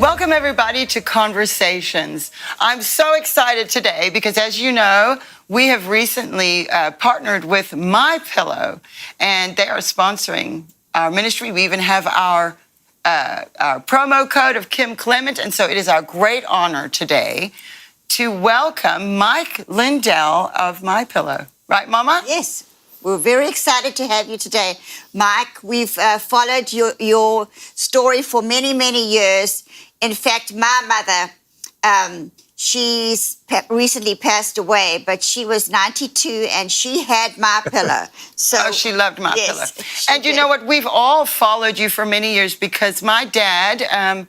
Welcome, everybody, to Conversations. I'm so excited today because, as you know, we have recently partnered with MyPillow, and they are sponsoring our ministry. We even have our promo code of Kim Clement, and so it is our great honor today to welcome Mike Lindell of MyPillow. Right, Mama? Yes. We're very excited to have you today, Mike. We've followed your story for many, many years. In fact, my mother, she's recently passed away, but she was 92 and she had MyPillow. So she loved MyPillow. Yes, and you know what? We've all followed you for many years because my dad,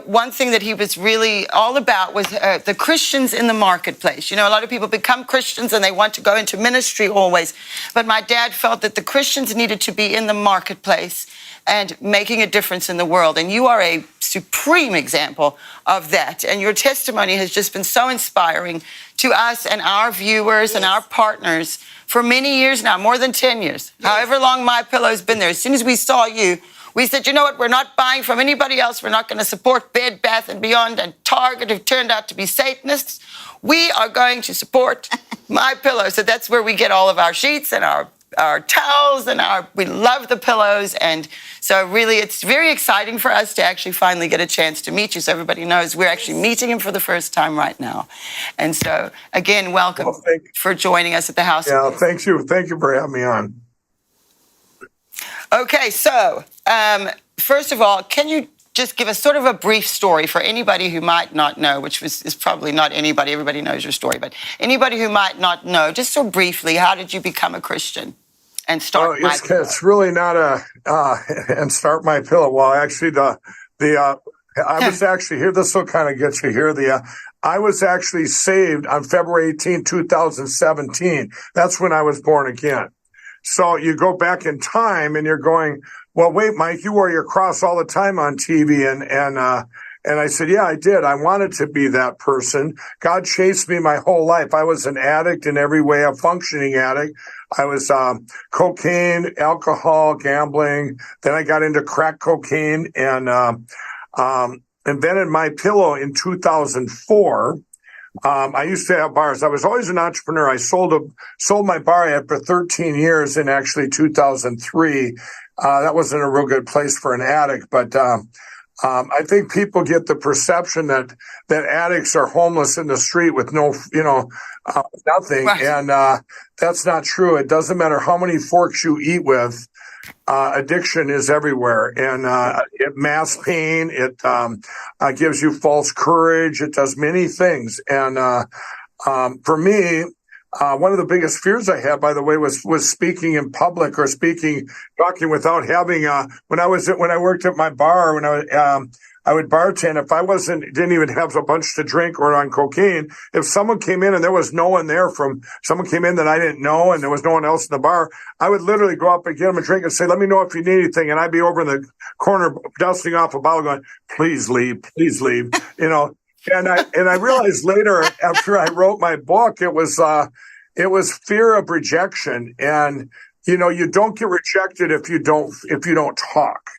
one thing that he was really all about was the Christians in the marketplace. You know, a lot of people become Christians and they want to go into ministry always. But my dad felt that the Christians needed to be in the marketplace and making a difference in the world. And you are a supreme example of that. And your testimony has just been so inspiring to us and our viewers and our partners for many years now, more than 10 years. However long MyPillow's been there. As soon as we saw you, we said, you know what, we're not buying from anybody else. We're not going to support Bed Bath & Beyond and Target, who turned out to be Satanists. We are going to support MyPillow. So that's where we get all of our sheets and our towels and we love the pillows. And so really it's very exciting for us to actually finally get a chance to meet you. So everybody knows we're actually meeting him for the first time right now. And so again, welcome for joining us at the house. Yeah, thank you. Thank you for having me on. Okay, so first of all, can you just give us sort of a brief story for anybody who might not know, which is probably not anybody, everybody knows your story, but anybody who might not know, just so briefly, how did you become a Christian and start MyPillow? It's really not and start MyPillow. Well, actually, I was actually here. This will kind of get you here. I was actually saved on February 18, 2017. That's when I was born again. So you go back in time and you're going, well, wait, Mike, you wore your cross all the time on TV. And I said, yeah, I did. I wanted to be that person. God chased me my whole life. I was an addict in every way, a functioning addict. I was cocaine, alcohol, gambling. Then I got into crack cocaine and invented MyPillow in 2004. I used to have bars. I was always an entrepreneur. I sold my bar I had for 13 years in actually 2003. That wasn't a real good place for an addict, but I think people get the perception that addicts are homeless in the street with no, nothing. Right. And that's not true. It doesn't matter how many forks you eat with. Addiction is everywhere, and it masks pain. It gives you false courage. It does many things. And for me, one of the biggest fears I had, by the way, was speaking in public or talking without having. When I worked at my bar, when I would bartend. If I didn't even have a bunch to drink or on cocaine, if someone came in and there was no one there someone came in that I didn't know and there was no one else in the bar, I would literally go up and get them a drink and say, let me know if you need anything. And I'd be over in the corner dusting off a bottle going, please leave, And I realized later after I wrote my book, it was fear of rejection. And, you don't get rejected if you don't talk.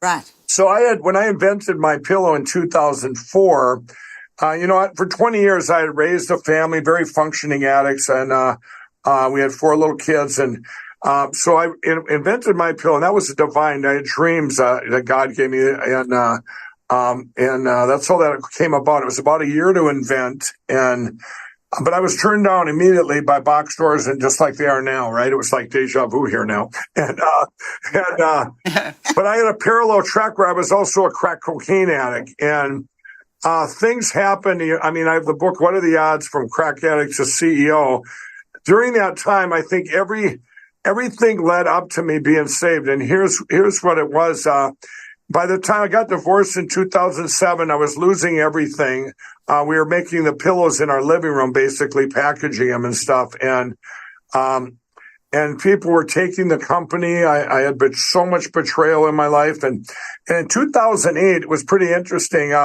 Right. So when I invented MyPillow in 2004, for 20 years I had raised a family, very functioning addicts, and we had 4 little kids, and so I invented MyPillow, and that was divine. I had dreams that God gave me, and that's how that came about. It was about a year to invent, but I was turned down immediately by box stores, and just like they are now, right? It was like deja vu here now. But I had a parallel track where I was also a crack cocaine addict, and things happened. I mean, I have the book, What Are the Odds from Crack Addict to CEO. During that time, I think everything led up to me being saved. And here's what it was. By the time I got divorced in 2007, I was losing everything. We were making the pillows in our living room, basically packaging them and stuff. And people were taking the company. I had been so much betrayal in my life. And in 2008, it was pretty interesting.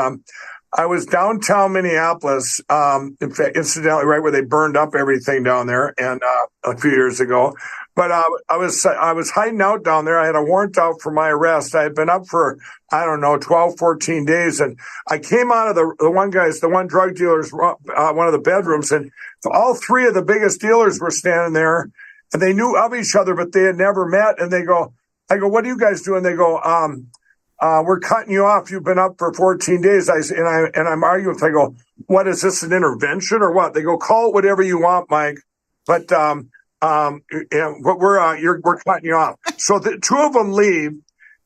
I was downtown Minneapolis, in fact, incidentally, right where they burned up everything down there, and a few years ago. But I was hiding out down there. I had a warrant out for my arrest. I had been up for, I don't know, 12, 14 days. And I came out of the one drug dealer's, one of the bedrooms, and all three of the biggest dealers were standing there, and they knew of each other, but they had never met. And I go, what are you guys doing? They go, we're cutting you off. You've been up for 14 days. I'm arguing with them. I go, what is this, an intervention or what? They go, call it whatever you want, Mike. But, we're cutting you off. So the two of them leave,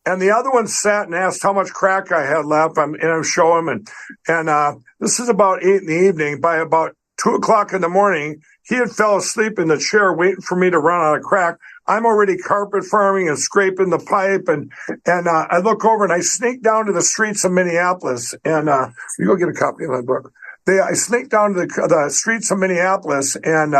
and the other one sat and asked how much crack I had left. I'm showing him, and this is about 8 in the evening. By about 2 o'clock in the morning, he had fell asleep in the chair waiting for me to run out of crack. I'm already carpet farming and scraping the pipe, and I look over and I sneak down to the streets of Minneapolis, and you go get a copy of my book. I sneak down to the streets of Minneapolis, and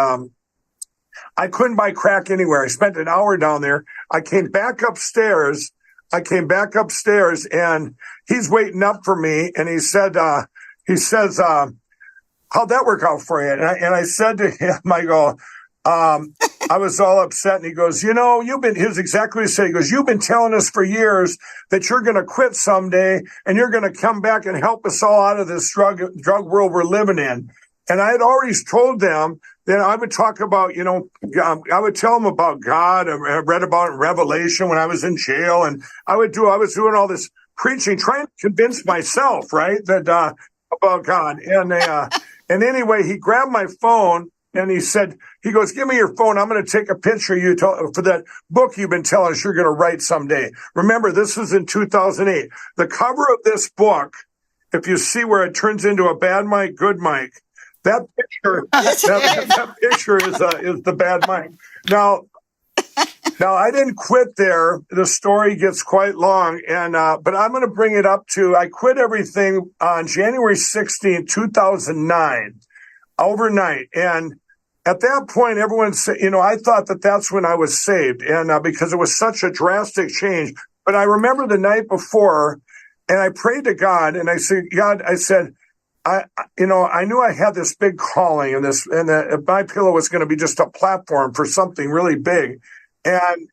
I couldn't buy crack anywhere. I spent an hour down there. I came back upstairs, and he's waiting up for me, and he says, how'd that work out for you? And I said to him, I go, I was all upset, and he goes, here's exactly what he said. He goes, you've been telling us for years that you're going to quit someday, and you're going to come back and help us all out of this drug world we're living in. And I had already told them that I would talk about, I would tell them about God. I read about it in Revelation when I was in jail, and I was doing all this preaching, trying to convince myself, right, that about God. And anyway, he grabbed my phone. And he goes, give me your phone. I'm going to take a picture of you for that book you've been telling us you're going to write someday. Remember, this was in 2008. The cover of this book, if you see where it turns into a bad Mike, good Mike, that picture, that picture is the bad Mike. Now, I didn't quit there. The story gets quite long, but I'm going to bring it up to, I quit everything on January 16, 2009. Overnight. And at that point, everyone said, I thought that that's when I was saved, and because it was such a drastic change. But I remember the night before, and I prayed to God, and I said, God, I knew I had this big calling, and MyPillow was going to be just a platform for something really big. And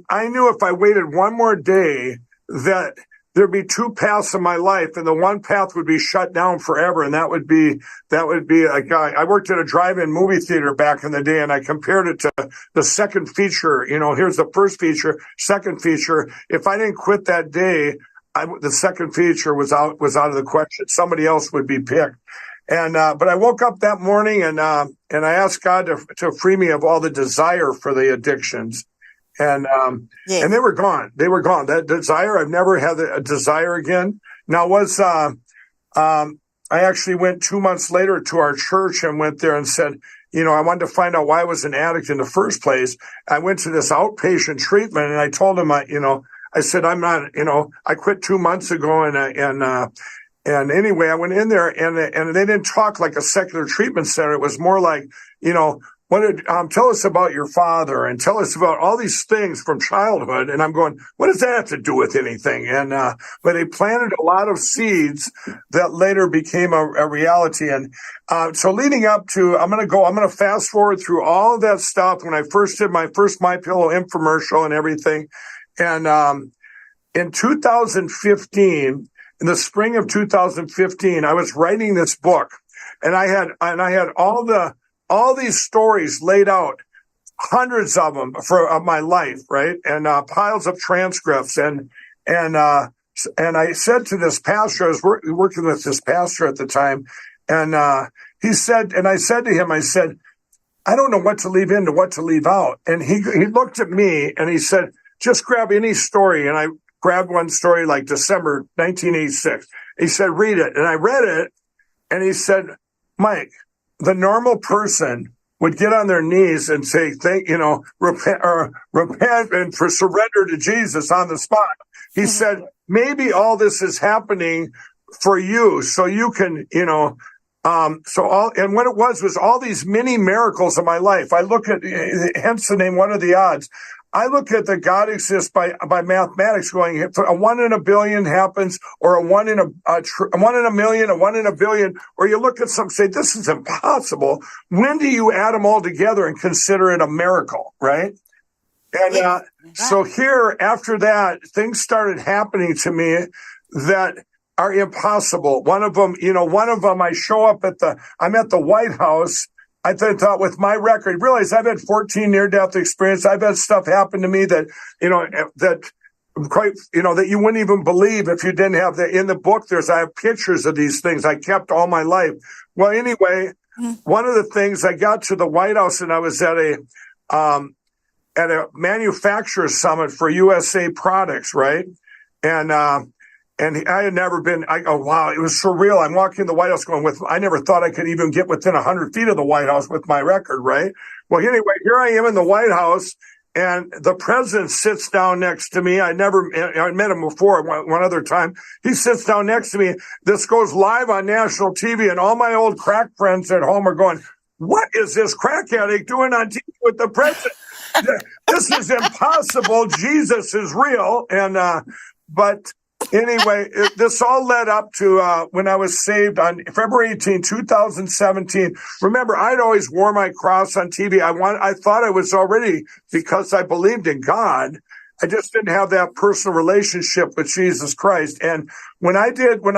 I knew if I waited one more day that there'd be two paths in my life, and the one path would be shut down forever. And that would be a guy. I worked at a drive-in movie theater back in the day, and I compared it to the second feature. Here's the first feature, second feature. If I didn't quit that day, the second feature was out of the question. Somebody else would be picked. And, but I woke up that morning and I asked God to free me of all the desire for the addictions. And Yes. and they were gone. That desire, I've never had a desire again. Now I actually went 2 months later to our church and went there and said, I wanted to find out why I was an addict in the first place. I went to this outpatient treatment, and I told him, I said, I'm not, I quit 2 months ago, and anyway, I went in there, and they didn't talk like a secular treatment center. It was more like, tell us about your father, and tell us about all these things from childhood. And I'm going, what does that have to do with anything? And but they planted a lot of seeds that later became a reality. And so leading up to, I'm going to fast forward through all of that stuff when I first did my first MyPillow infomercial and everything. And in 2015, in the spring of 2015, I was writing this book, and I had all these stories laid out, hundreds of them of my life, right? And piles of transcripts. And I said to this pastor, I was working with this pastor at the time, and I said to him, I don't know what to leave in to what to leave out. And he looked at me and he said, just grab any story. And I grabbed one story like December 1986. He said, read it. And I read it, and he said, Mike, the normal person would get on their knees and say, repent and for surrender to Jesus on the spot. He said, maybe all this is happening for you so you can, and what it was all these mini miracles of my life. I look at, hence the name, What Are the Odds? I look at the God exists by mathematics, going, if a 1 in a billion happens, or a 1 in a 1 in a million, a 1 in a billion, or you look at some, say, this is impossible. When do you add them all together and consider it a miracle, right? And so here, after that, things started happening to me that are impossible. One of them, I show up I'm at the White House. I thought with my record, realize I've had 14 near-death experience. I've had stuff happen to me that, that you wouldn't even believe if you didn't have in the book. I have pictures of these things I kept all my life. Well, anyway, one of the things, I got to the White House and I was at a manufacturer summit for USA products, right? And I had never been, I go, wow, it was surreal. I'm walking in the White House going I never thought I could even get within 100 feet of the White House with my record, right? Well, anyway, here I am in the White House, and the president sits down next to me. I met him before one other time. He sits down next to me. This goes live on national TV, and all my old crack friends at home are going, what is this crack addict doing on TV with the president? This is impossible. Jesus is real. But anyway, this all led up to when I was saved on February 18, 2017. Remember, I'd always wore my cross on TV. I thought I was already, because I believed in God. I just didn't have that personal relationship with Jesus Christ. And when I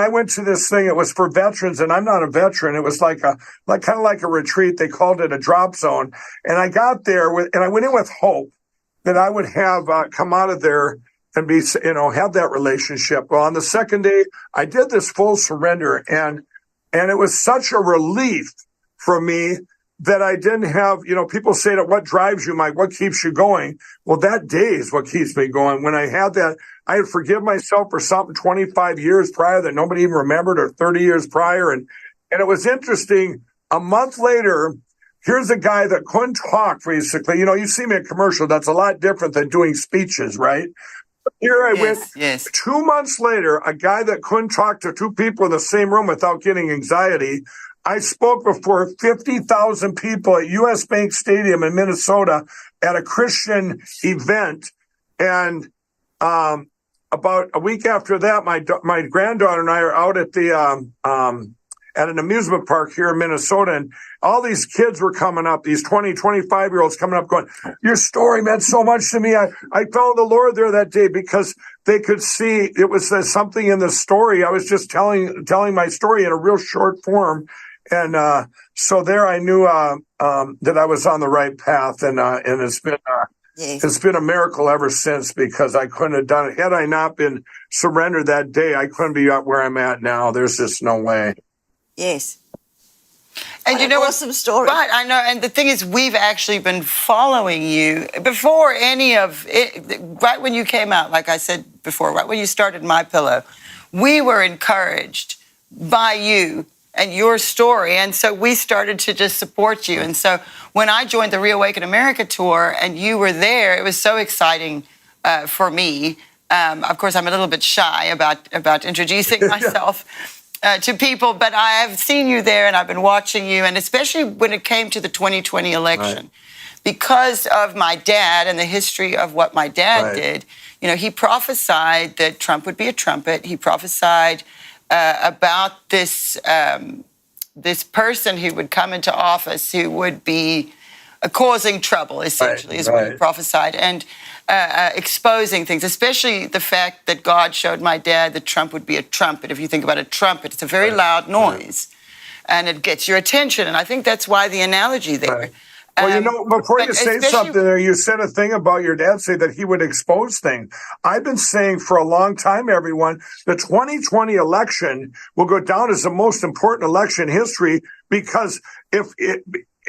went to this thing, it was for veterans, and I'm not a veteran. It was kind of like a retreat. They called it a drop zone. And I got there and I went in with hope that I would have come out of there and be, have that relationship. Well, on the second day, I did this full surrender, and it was such a relief for me that I didn't have, people say that what drives you, Mike, what keeps you going? Well, that day is what keeps me going. When I had that, I had forgiven myself for something 25 years prior that nobody even remembered, or 30 years prior. And it was interesting. A month later, here's a guy that couldn't talk, basically. You see me in commercial. That's a lot different than doing speeches, right? Here I went. Yes. 2 months later, a guy that couldn't talk to two people in the same room without getting anxiety. I spoke before 50,000 people at US Bank Stadium in Minnesota at a Christian event. And about a week after that, my granddaughter and I are out at at an amusement park here in Minnesota, and all these kids were coming up, these 20, 25-year-olds coming up going, your story meant so much to me. I found the Lord there that day, because they could see it was something in the story. I was just telling my story in a real short form. And so there I knew that I was on the right path, and it's been it's been a miracle ever since, because I couldn't have done it. Had I not been surrendered that day, I couldn't be where I'm at now. There's just no way. Yes. And you know, awesome story. Right, I know. And the thing is, we've actually been following you before any of it. Right when you came out, like I said before, right when you started MyPillow, we were encouraged by you and your story. And so we started to just support you. And so when I joined the Reawaken America tour and you were there, it was so exciting for me. Of course, I'm a little bit shy about introducing myself to people, but I have seen you there and I've been watching you. And especially when it came to the 2020 election, right, because of my dad and the history of what my dad did, he prophesied that Trump would be a trumpet. He prophesied about this this person who would come into office who would be causing trouble, essentially, is what he prophesied, and exposing things, especially the fact that God showed my dad that Trump would be a trumpet. If you think about a trumpet, it's a very loud noise, and it gets your attention, and I think that's why the analogy there. Well, before you say something there, you said a thing about your dad, say that he would expose things. I've been saying for a long time, everyone, the 2020 election will go down as the most important election in history, because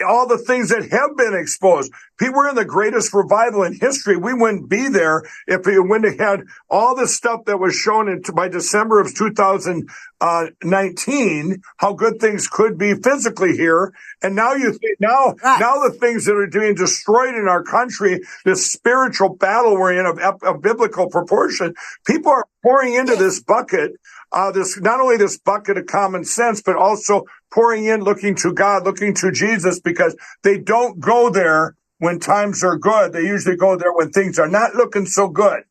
all the things that have been exposed. We're in the greatest revival in history. We wouldn't be there if we wouldn't have had all the stuff that was shown by December of 2019, how good things could be physically here. And now now the things that are being destroyed in our country, this spiritual battle we're in of biblical proportion, people are pouring into this bucket. Not only this bucket of common sense, but also pouring in, looking to God, looking to Jesus, because they don't go there when times are good. They usually go there when things are not looking so good.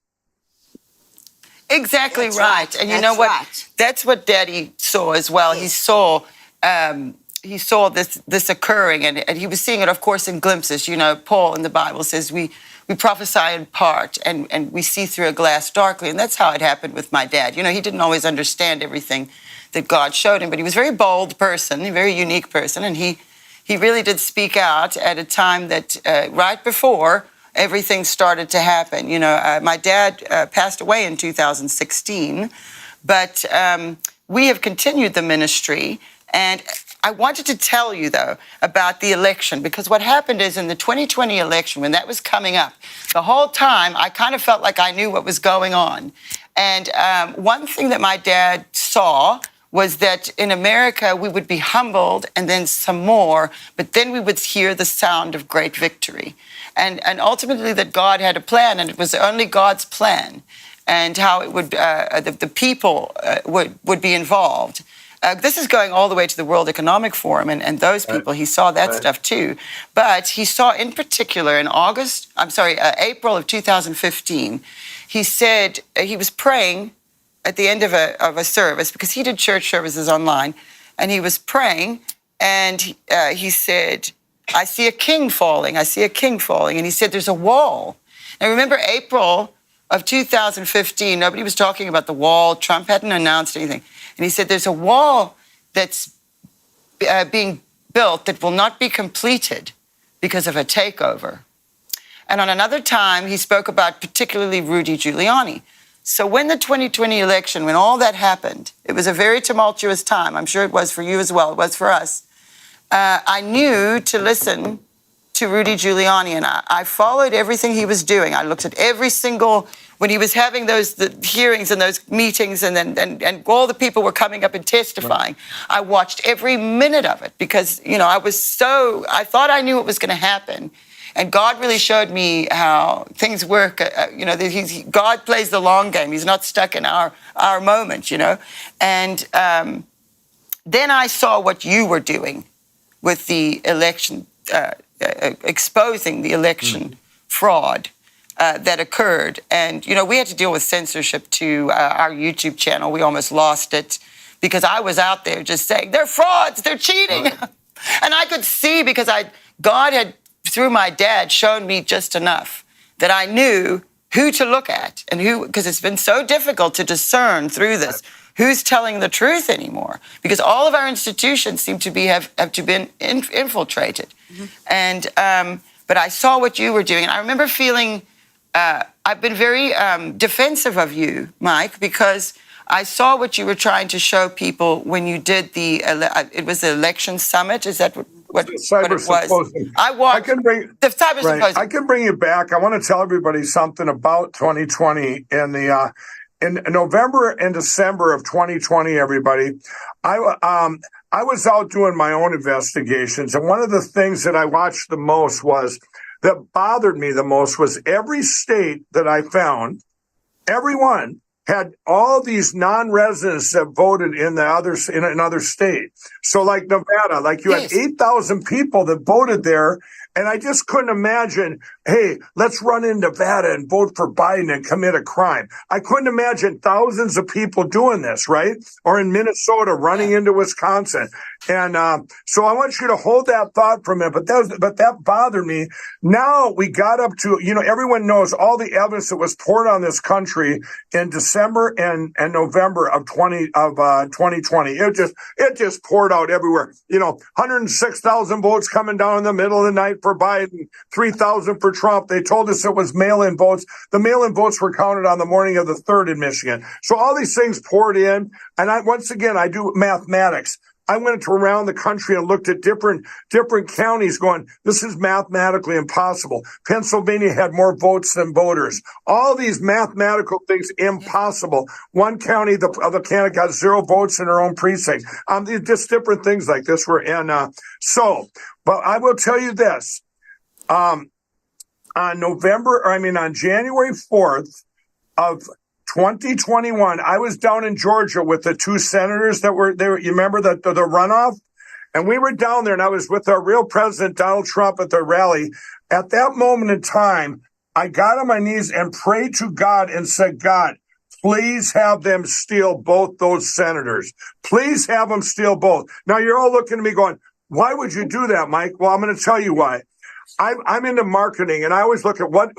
Exactly That's right. And you know That's what? right. That's what Daddy saw as well. Yes. He saw this occurring, and he was seeing it, of course, in glimpses. You know, Paul in the Bible says we prophesy in part and we see through a glass darkly. And that's how it happened with my dad. You know, he didn't always understand everything that God showed him, but he was a very bold person, a very unique person, and he really did speak out at a time that right before everything started to happen. You know, my dad passed away in 2016, but we have continued the ministry. And I wanted to tell you, though, about the election, because what happened is in the 2020 election, when that was coming up, the whole time I kind of felt like I knew what was going on. And one thing that my dad saw was that in America, we would be humbled and then some more, but then we would hear the sound of great victory. And ultimately that God had a plan, and it was only God's plan, and how it would, the people would be involved. This is going all the way to the World Economic Forum and those people. He saw that stuff too. But he saw in particular in April of 2015, he said he was praying at the end of a service, because he did church services online, and he was praying, and he said, I see a king falling. I see a king falling. And he said, there's a wall. Now remember April of 2015, nobody was talking about the wall. Trump hadn't announced anything. And he said, there's a wall that's being built that will not be completed because of a takeover. And on another time, he spoke about particularly Rudy Giuliani. So when the 2020 election, when all that happened, it was a very tumultuous time. I'm sure it was for you as well. It was for us. I knew to listen to Rudy Giuliani, and I followed everything he was doing. I looked at every single, when he was having the hearings and those meetings, and all the people were coming up and testifying. Right. I watched every minute of it because, you know, I thought I knew what was going to happen. And God really showed me how things work. You know, God plays the long game. He's not stuck in our moment, you know. And then I saw what you were doing with the election, exposing the election fraud that occurred. And, you know, we had to deal with censorship to our YouTube channel. We almost lost it because I was out there just saying, they're frauds, they're cheating. Right. And I could see because God had, through my dad, shown me just enough that I knew who to look at and who, because it's been so difficult to discern through this, who's telling the truth anymore, because all of our institutions seem to have been infiltrated. Mm-hmm. And, but I saw what you were doing, and I remember feeling, I've been very defensive of you, Mike, because I saw what you were trying to show people when you did it was the election summit. Is that what it was? I watched the cyber symposium. I can bring you back. I want to tell everybody something about 2020 and in November and December of 2020, everybody, I was out doing my own investigations. And one of the things that I watched the most that bothered me the most was every state that I found, everyone had all these non-residents that voted in another state. So like Nevada, like you had 8,000 people that voted there. And I just couldn't imagine, hey, let's run in Nevada and vote for Biden and commit a crime. I couldn't imagine thousands of people doing this, right? Or in Minnesota running into Wisconsin. And so I want you to hold that thought for a minute. But that bothered me. Now we got up to, you know, everyone knows all the evidence that was poured on this country in December and November of 2020. It just poured out everywhere. You know, 106,000 votes coming down in the middle of the night for Biden, 3,000 for Trump. They told us it was mail-in votes. The mail-in votes were counted on the morning of the 3rd in Michigan. So all these things poured in. And I do mathematics. I went around the country and looked at different counties going, this is mathematically impossible. Pennsylvania had more votes than voters. All these mathematical things, impossible. One county, the other candidate got 0 votes in her own precinct. Just different things like this were in. But I will tell you this, on January 4th of 2021, I was down in Georgia with the 2 senators that were there. You remember the runoff? And we were down there, and I was with our real president, Donald Trump, at the rally. At that moment in time, I got on my knees and prayed to God and said, God, please have them steal both those senators. Please have them steal both. Now, you're all looking at me going, why would you do that, Mike? Well, I'm going to tell you why. I'm into marketing, and I always look at what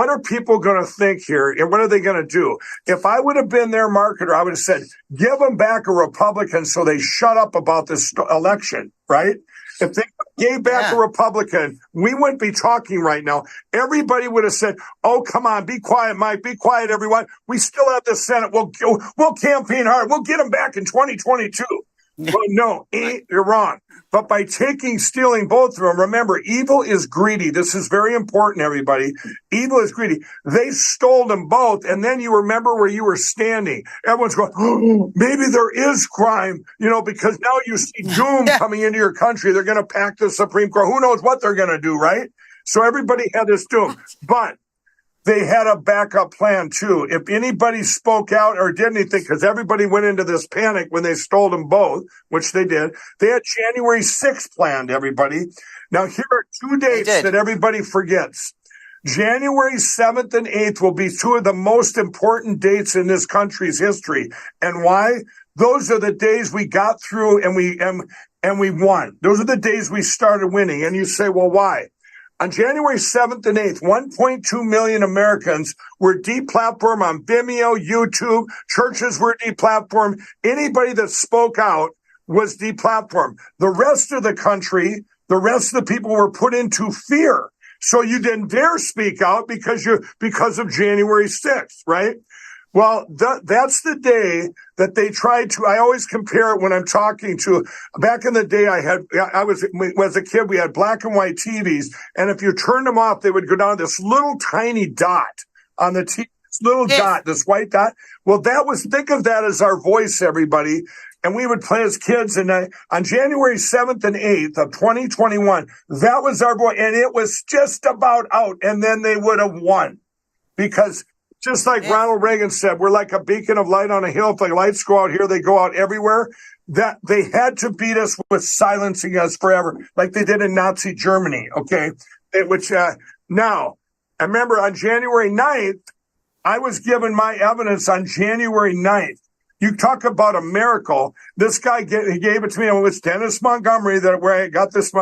are people going to think here, and what are they going to do? If I would have been their marketer, I would have said, give them back a Republican so they shut up about this election, right? If they gave back a Republican, we wouldn't be talking right now. Everybody would have said, oh, come on, be quiet, Mike, be quiet, everyone. We still have the Senate. We'll campaign hard. We'll get them back in 2022. Well, no, you're wrong. But by stealing both of them, remember, evil is greedy. This is very important, everybody. Evil is greedy. They stole them both, and then you remember where you were standing. Everyone's going, oh, maybe there is crime, because now you see doom coming into your country. They're going to pack the Supreme Court. Who knows what they're going to do, right? So everybody had this doom. But they had a backup plan, too. If anybody spoke out or did anything, because everybody went into this panic when they stole them both, which they did, they had January 6th planned, everybody. Now, here are 2 dates that everybody forgets. January 7th and 8th will be 2 of the most important dates in this country's history. And why? Those are the days we got through and we won. Those are the days we started winning. And you say, well, why? On January 7th and 8th, 1.2 million Americans were deplatformed on Vimeo, YouTube. Churches were deplatformed. Anybody that spoke out was deplatformed. The rest of the country, the rest of the people were put into fear. So you didn't dare speak out because of January 6th, right? Well, that's the day that they tried to. I always compare it when I'm talking to. Back in the day, as a kid, we had black and white TVs, and if you turned them off, they would go down to this little tiny dot on the TV. This little dot, this white dot. Well, think of that as our voice, everybody. And we would play as kids. And on January 7th and 8th of 2021, that was our voice, and it was just about out. And then they would have won because. Just like Ronald Reagan said, we're like a beacon of light on a hill. If the lights go out here, they go out everywhere. That they had to beat us with silencing us forever, like they did in Nazi Germany. Okay, now I remember on January 9th, I was given my evidence on January 9th. You talk about a miracle. This guy he gave it to me. It was Dennis Montgomery where I got this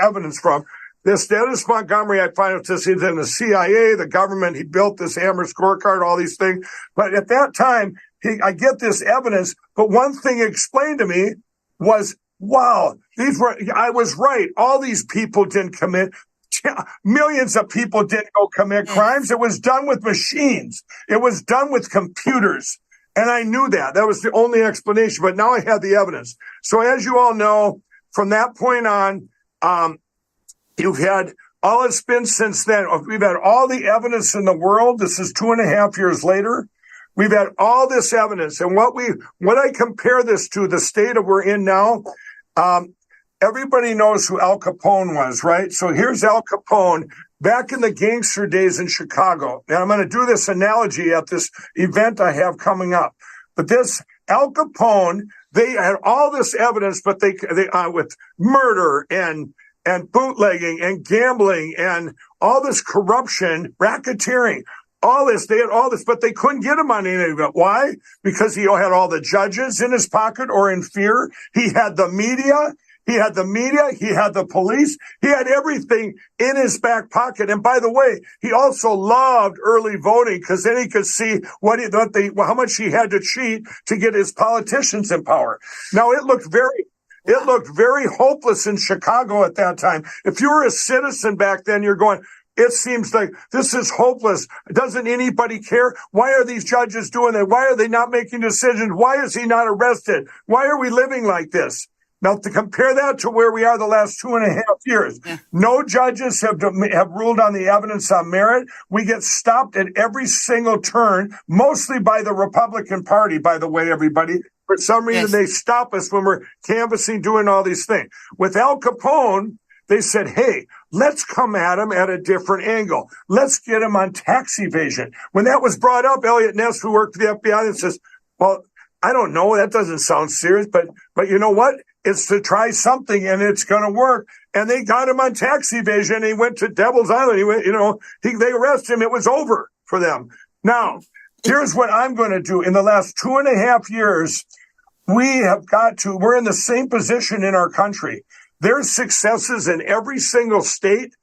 evidence from. This Dennis Montgomery, I find out he's in the CIA, the government. He built this Hammer scorecard, all these things. But at that time, I get this evidence. But one thing he explained to me was, wow, I was right. All these people didn't commit. Millions of people didn't go commit crimes. It was done with machines. It was done with computers. And I knew that. That was the only explanation. But now I have the evidence. So as you all know, from that point on, you've had all it's been since then. We've had all the evidence in the world. This is 2.5 years later. We've had all this evidence. And what I compare this to, the state of we're in now, everybody knows who Al Capone was, right? So here's Al Capone back in the gangster days in Chicago. And I'm going to do this analogy at this event I have coming up. But this Al Capone, they had all this evidence, but they with murder and bootlegging and gambling and all this corruption, racketeering, they had all this, but they couldn't get him on any of it. Why? Because he had all the judges in his pocket or in fear. He had the media. He had the police. He had everything in his back pocket. And by the way, he also loved early voting because then he could see how much he had to cheat to get his politicians in power. Now, it looked very hopeless in Chicago at that time. If you were a citizen back then, you're going, it seems like this is hopeless. Doesn't anybody care? Why are these judges doing that? Why are they not making decisions? Why is he not arrested? Why are we living like this? Now, to compare that to where we are the last 2.5 years, no judges have ruled on the evidence on merit. We get stopped at every single turn, mostly by the Republican Party, by the way, everybody. For some reason, they stop us when we're canvassing, doing all these things. With Al Capone, they said, hey, let's come at him at a different angle. Let's get him on tax evasion. When that was brought up, Elliot Ness, who worked for the FBI, says, well, I don't know. That doesn't sound serious, but you know what? It's to try something and it's going to work. And they got him on tax evasion. He went to Devil's Island. He went, they arrested him. It was over for them. Now, here's what I'm going to do. In the last 2.5 years, we're in the same position in our country. There's successes in every single state.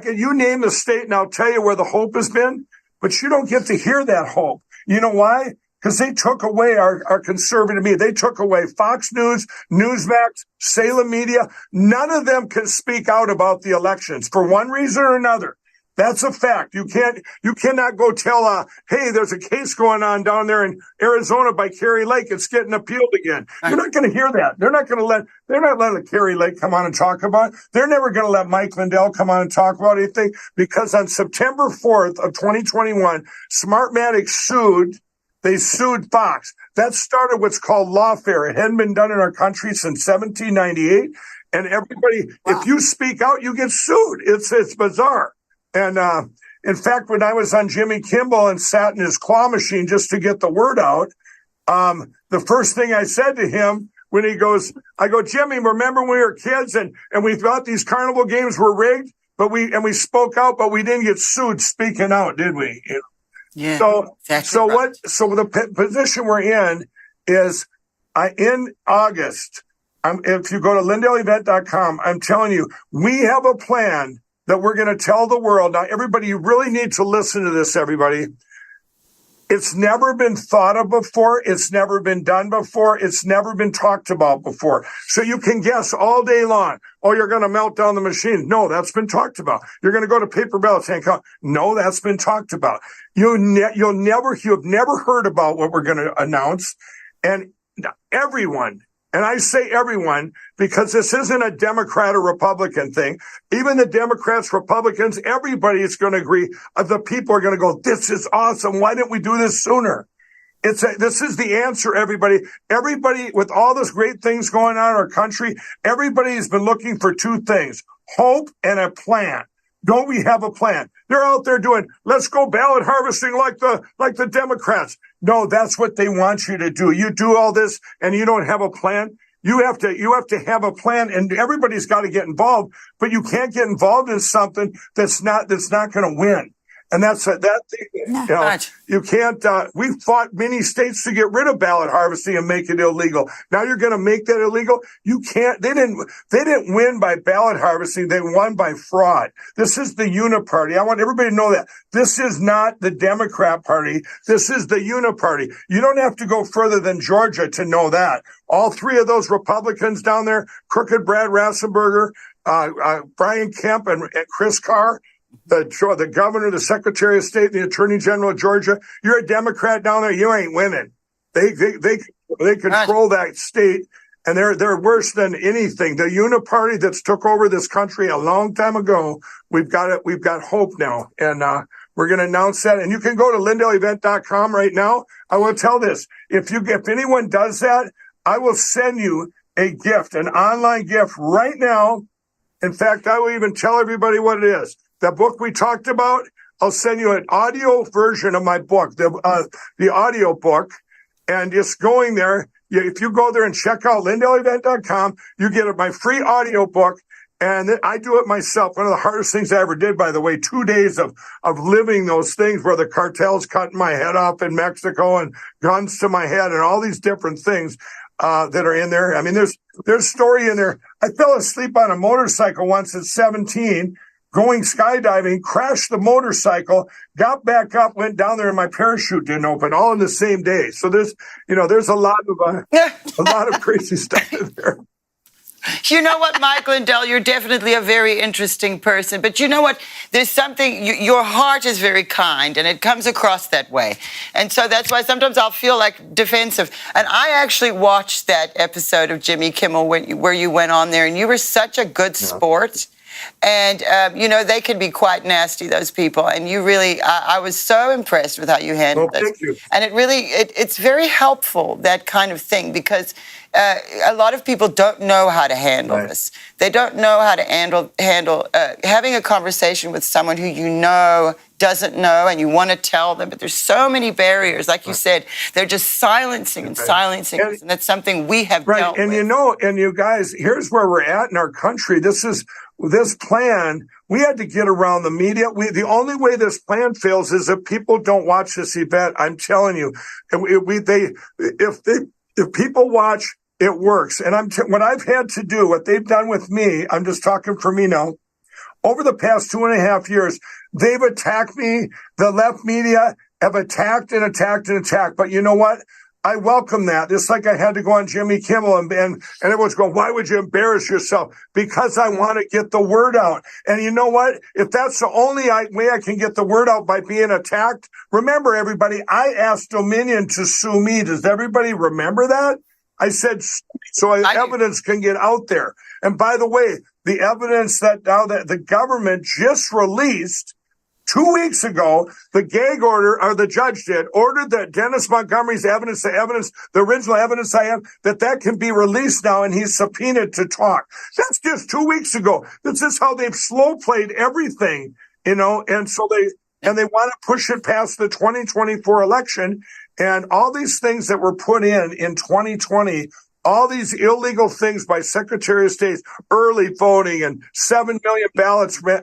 You name the state and I'll tell you where the hope has been, but you don't get to hear that hope. You know why? Because they took away our conservative media. They took away Fox News, Newsmax, Salem Media. None of them can speak out about the elections for one reason or another. That's a fact. You cannot go tell, hey, there's a case going on down there in Arizona by Kerry Lake. It's getting appealed again. You're not going to hear that. They're not letting Kerry Lake come on and talk about it. They're never going to let Mike Lindell come on and talk about anything, because on September 4th of 2021, Smartmatic They sued Fox. That started what's called lawfare. It hadn't been done in our country since 1798. And everybody, If you speak out, you get sued. It's bizarre. And in fact, when I was on Jimmy Kimmel and sat in his claw machine just to get the word out, the first thing I said to him when I go, Jimmy, remember when we were kids and we thought these carnival games were rigged, but we spoke out, but we didn't get sued speaking out, did we? Yeah. So the position we're in is, in August, if you go to lindellevent.com, I'm telling you, we have a plan that we're going to tell the world. Now, everybody, you really need to listen to this, everybody. It's never been thought of before. It's never been done before. It's never been talked about before. So you can guess all day long, oh, you're going to melt down the machine. No, that's been talked about. You're going to go to paper ballots and count. No, that's been talked about. You've never heard about what we're going to announce. And everyone, and I say everyone because this isn't a Democrat or Republican thing. Even the Democrats, Republicans, everybody is going to agree. The people are going to go, this is awesome. Why didn't we do this sooner? This is the answer, everybody. Everybody, with all those great things going on in our country, everybody has been looking for two things: hope and a plan. Don't we have a plan? They're out there doing, let's go ballot harvesting like the Democrats. No, that's what they want you to do. You do all this and you don't have a plan. You have to have a plan, and everybody's got to get involved, but you can't get involved in something that's not going to win. And you can't, we fought many states to get rid of ballot harvesting and make it illegal. Now you're going to make that illegal. You can't, they didn't win by ballot harvesting. They won by fraud. This is the uniparty. I want everybody to know that this is not the Democrat Party. This is the uniparty. You don't have to go further than Georgia to know that. All three of those Republicans down there, Crooked Brad Rassenberger, Brian Kemp and Chris Carr, the governor, the secretary of state, the attorney general of Georgia, you're a Democrat down there, you ain't winning. They control that state, and they're worse than anything. The uniparty that's took over this country a long time ago, we've got hope now, and we're going to announce that. And you can go to lindellevent.com right now. I will tell this: if anyone does that, I will send you a gift, an online gift right now. In fact, I will even tell everybody what it is. The book we talked about, I'll send you an audio version of my book, the audio book, and just going there. If you go there and check out lindellevent.com, you get my free audio book, and I do it myself. One of the hardest things I ever did, by the way, 2 days of living those things where the cartel's cutting my head off in Mexico and guns to my head and all these different things that are in there. I mean, there's story in there. I fell asleep on a motorcycle once at 17. Going skydiving, crashed the motorcycle, got back up, went down there, and my parachute didn't open, all in the same day. So there's a lot of crazy stuff in there. You know what, Mike Lindell, you're definitely a very interesting person. But you know what? There's something, your heart is very kind, and it comes across that way. And so that's why sometimes I'll feel like defensive. And I actually watched that episode of Jimmy Kimmel where you went on there, and you were such a good sport. And, they can be quite nasty, those people. And you really, I was so impressed with how you handled it. Thank you. And it really, it's very helpful, that kind of thing, because a lot of people don't know how to handle this. They don't know how to handle having a conversation with someone who you know doesn't know, and you want to tell them, but there's so many barriers. Like you said, they're just silencing and silencing us, and that's something we have dealt with. And you guys, here's where we're at in our country. This plan. We had to get around the media. The only way this plan fails is if people don't watch this event. I'm telling you, if people watch, it works. And what I've had to do, what they've done with me, I'm just talking for me now. Over the past 2.5 years, they've attacked me. The left media have attacked and attacked and attacked. But you know what? I welcome that. Just like I had to go on Jimmy Kimmel and everyone's going, why would you embarrass yourself? Because I want to get the word out. And you know what? If that's the only way I can get the word out by being attacked, remember everybody, I asked Dominion to sue me. Does everybody remember that? I said, so evidence can get out there. And by the way, the evidence that now that the government just released 2 weeks ago, the gag order, or the judge ordered that Dennis Montgomery's evidence, the original evidence I have, that can be released now, and he's subpoenaed to talk. That's just 2 weeks ago. This is how they've slow played everything, and so they want to push it past the 2024 election, and all these things that were put in 2020. All these illegal things by Secretary of State, early voting and 7 million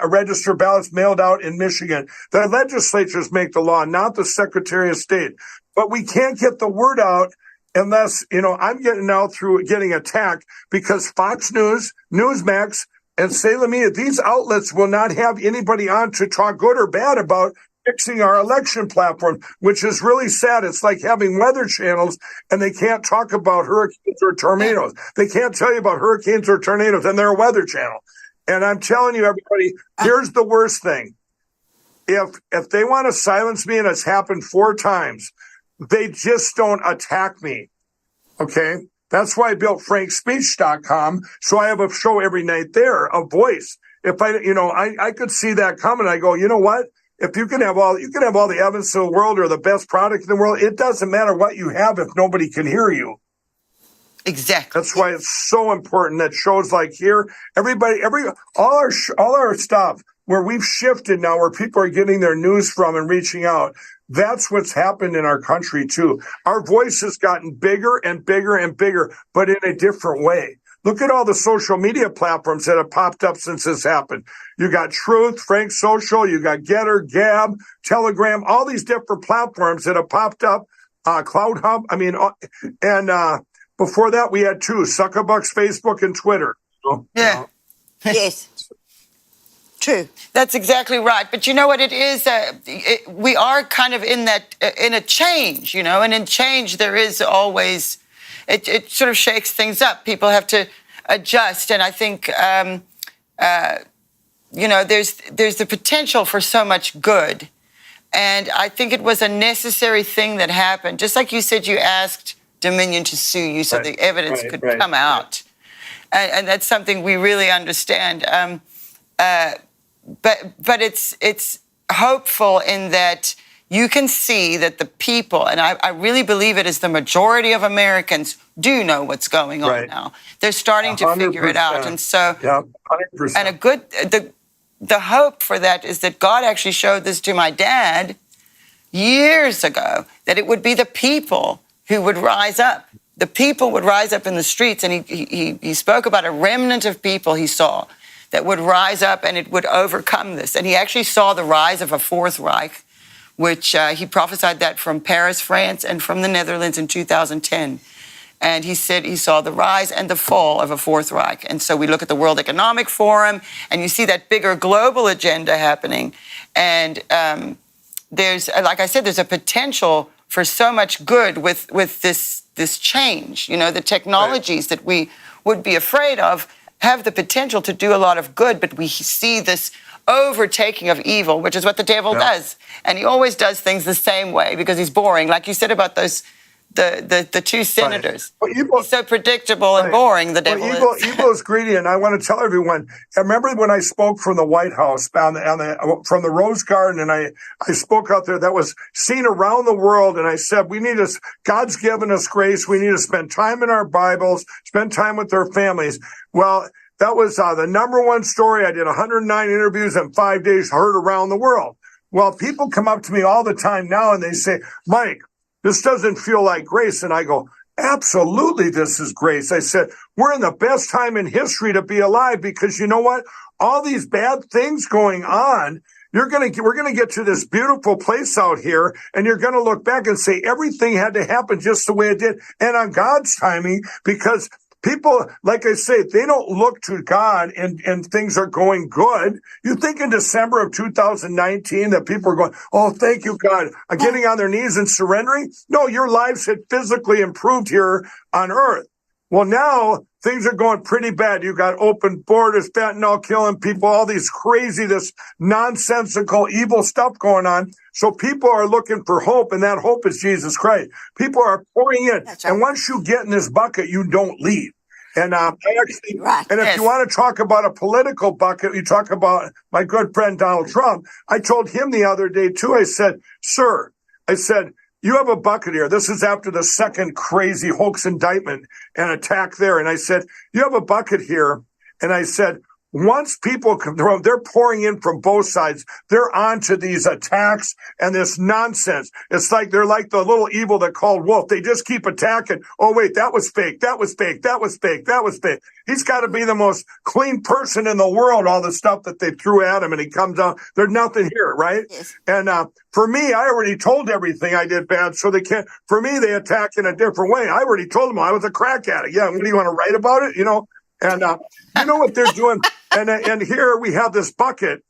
registered ballots mailed out in Michigan. The legislatures make the law, not the Secretary of State. But we can't get the word out unless, I'm getting out through getting attacked because Fox News, Newsmax, and Salem Media, these outlets will not have anybody on to talk good or bad about fixing our election platform, which is really sad. It's like having weather channels and they can't talk about hurricanes or tornadoes. They can't tell you about hurricanes or tornadoes, and they're a weather channel. And I'm telling you, everybody, here's the worst thing. If they want to silence me, and it's happened 4 times, they just don't attack me. Okay? That's why I built frankspeech.com. So I have a show every night there, a voice. If I could see that coming, I go, you know what? If you can have all the evidence in the world or the best product in the world, it doesn't matter what you have if nobody can hear you. Exactly. That's why it's so important that shows like here, all our stuff where we've shifted now, where people are getting their news from and reaching out. That's what's happened in our country too. Our voice has gotten bigger and bigger and bigger, but in a different way. Look at all the social media platforms that have popped up since this happened. You got Truth, Frank Social, you got Getter, Gab, Telegram, all these different platforms that have popped up. Cloud Hub, and before that we had 2, Suckerbucks, Facebook, and Twitter. Yeah. Yes. True. That's exactly right. But you know what it is? We are kind of in a change, and in change there is always... It sort of shakes things up. People have to adjust, and I think there's the potential for so much good, and I think it was a necessary thing that happened. Just like you said, you asked Dominion to sue you so the evidence could come out, and that's something we really understand. But it's hopeful in that. You can see that the people, and I really believe it is the majority of Americans, do know what's going on now. They're starting to figure it out. And so, 100%. And the hope for that is that God actually showed this to my dad years ago, that it would be the people who would rise up. The people would rise up in the streets, and he spoke about a remnant of people he saw that would rise up and it would overcome this. And he actually saw the rise of a Fourth Reich, which he prophesied that from Paris, France, and from the Netherlands in 2010. And he said he saw the rise and the fall of a Fourth Reich. And so we look at the World Economic Forum, and you see that bigger global agenda happening. And there's, like I said, there's a potential for so much good with this change. The technologies that we would be afraid of have the potential to do a lot of good, but we see this overtaking of evil, which is what the devil does. And he always does things the same way because he's boring. Like you said about those the two senators. Well, evil, He's so predictable and boring, the devil is. Evil is greedy, and I want to tell everyone, I remember when I spoke from the White House, from the Rose Garden, and I spoke out there, that was seen around the world, and I said, God's given us grace, we need to spend time in our Bibles, spend time with our families. Well, that was the number one story. I did 109 interviews in 5 days, heard around the world. Well, people come up to me all the time now, and they say, Mike, this doesn't feel like grace. And I go, absolutely, this is grace. I said, we're in the best time in history to be alive, because you know what? All these bad things going on, we're going to get to this beautiful place out here, and you're going to look back and say everything had to happen just the way it did, and on God's timing, because people, like I say, they don't look to God and things are going good. You think in December of 2019 that people are going, oh, thank you, God, getting on their knees and surrendering? No, your lives had physically improved here on earth. Well, now things are going pretty bad. You got open borders, fentanyl killing people, all these crazy, this nonsensical, evil stuff going on. So people are looking for hope, and that hope is Jesus Christ. People are pouring in. That's right. And once you get in this bucket, you don't leave. And Right. and if you want to talk about a political bucket, you talk about my good friend Donald Trump. I told him the other day too. I said, sir, you have a bucket here. This is after the second crazy hoax indictment and attack there. And I said, you have a bucket here. And I said, once people come, they're pouring in from both sides. They're onto these attacks and this nonsense. It's like they're like the little evil that called wolf. They just keep attacking. Oh, wait, that was fake. That was fake. That was fake. That was fake. He's got to be the most clean person in the world, all the stuff that they threw at him, and he comes out. There's nothing here, right? Yes. And for me, I already told everything I did bad, so they can't. For me, they attack in a different way. I already told them I was a crack addict. Yeah, what do you want to write about it? You know? And you know what they're doing? And here we have this bucket.